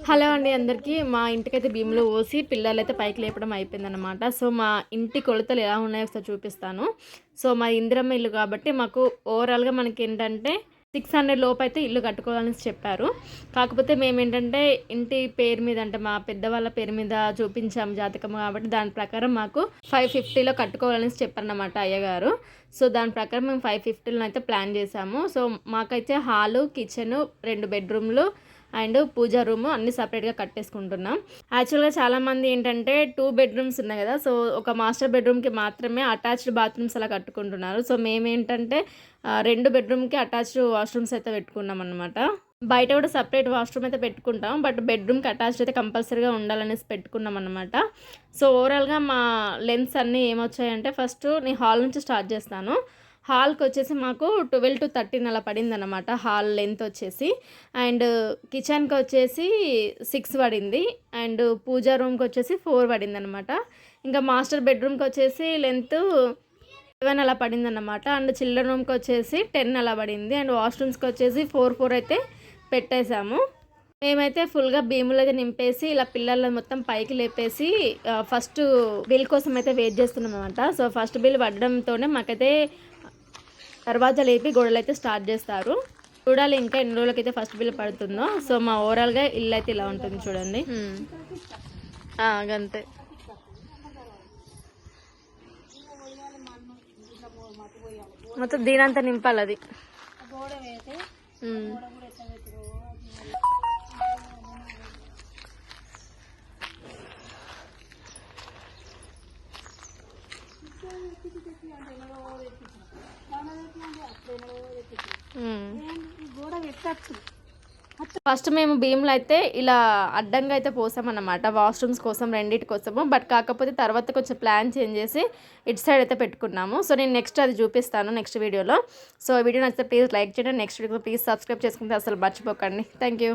Hello అండి అందరికీ. మా ఇంటికైతే భీములు పోసి పిల్లలైతే పైకి లేపడం అయిపోయిందనమాట. సో, మా ఇంటి కొలతలు ఎలా ఉన్నాయో ఒకసారి చూపిస్తాను. సో, మా ఇందిరమ్మ ఇల్లు కాబట్టి మాకు ఓవరాల్‌గా మనకేంటంటే 600 లోపైతే ఇల్లు కట్టుకోవాలనేసి చెప్పారు. కాకపోతే మేమేంటంటే ఇంటి పేరు మీద అంటే మా పెద్దవాళ్ళ పేరు మీద చూపించాము జాతకం కాబట్టి దాని ప్రకారం మాకు 550లో కట్టుకోవాలనేసి చెప్పారన్నమాట అయ్యగారు. సో, దాని ప్రకారం మేము 550లో అయితే ప్లాన్ చేసాము. సో, మాకైతే హాలు, కిచెను, 2 బెడ్‌రూమ్‌లు అండ్ పూజా రూము అన్నీ సపరేట్‌గా కట్టేసుకుంటున్నాం. యాక్చువల్‌గా చాలామంది ఏంటంటే 2 బెడ్‌రూమ్స్ ఉన్నాయి కదా! సో, ఒక మాస్టర్ బెడ్‌రూమ్‌కి మాత్రమే అటాచ్డ్ బాత్రూమ్స్ అలా కట్టుకుంటున్నారు. సో, మేమేంటంటే 2 బెడ్‌రూమ్‌కి అటాచ్డ్ వాష్‌రూమ్స్ అయితే పెట్టుకున్నామనమాట. బయట కూడా సెపరేట్ వాష్‌రూమ్ అయితే పెట్టుకుంటాం. బట్ బెడ్‌రూమ్‌కి అటాచ్డ్ అయితే కంపల్సరీగా ఉండాలనేసి పెట్టుకున్నామనమాట. సో, ఓవరాల్‌గా మా లెంత్స్ అన్నీ ఏమొచ్చాయంటే ఫస్ట్ నేను హాల్ నుంచి స్టార్ట్ చేస్తాను. హాల్‌కొచ్చేసి మాకు 12-13 అలా పడిందనమాట హాల్ లెంత్ వచ్చేసి. అండ్ కిచెన్‌కొచ్చేసి 6 పడింది. అండ్ పూజా రూమ్‌కొచ్చేసి 4 పడిందనమాట. ఇంకా మాస్టర్ బెడ్‌రూమ్‌కొచ్చేసి లెంత్ 7 అలా పడిందనమాట. అండ్ చిల్డ్రన్ రూమ్‌కొచ్చేసి 10 అలా పడింది. అండ్ వాష్‌రూమ్స్‌కొచ్చేసి 4 అయితే పెట్టేసాము. మేమైతే ఫుల్‌గా భీములైతే నింపేసి ఇలా పిల్లలని మొత్తం పైకి లేపేసి ఫస్ట్ బిల్ కోసం అయితే వెయిట్ చేస్తున్నామనమాట. సో, ఫస్ట్ బిల్ పడడంతోనే మాకైతే దర్వాజా లేపి గోడలైతే స్టార్ట్ చేస్తారు. చూడాలి ఇంకా ఎన్ని రోజులకైతే ఫస్ట్ బిల్ పడుతుందో. సో, మా ఓవరాల్‌గా ఇల్లు అయితే ఇలా ఉంటుంది చూడండి. గంతే. మొత్తం దీనంతా నింపాలి అది. ఫస్ట్ మేము భీములు అయితే ఇలా అడ్డంగా అయితే పోసామన్నమాట వాష్రూమ్స్ కోసం రెండింటి కోసము. బట్ కాకపోతే తర్వాత కొంచెం ప్లాన్ చేంజ్ చేసి ఇటు సైడ్ అయితే పెట్టుకున్నాము. సో, నేను నెక్స్ట్ అది చూపిస్తాను నెక్స్ట్ వీడియోలో. సో, వీడియో నచ్చితే ప్లీజ్ లైక్ చేయండి. నెక్స్ట్ వీడియో ప్లీజ్ సబ్స్క్రైబ్ చేసుకుంటే అసలు మర్చిపోకండి. Thank you.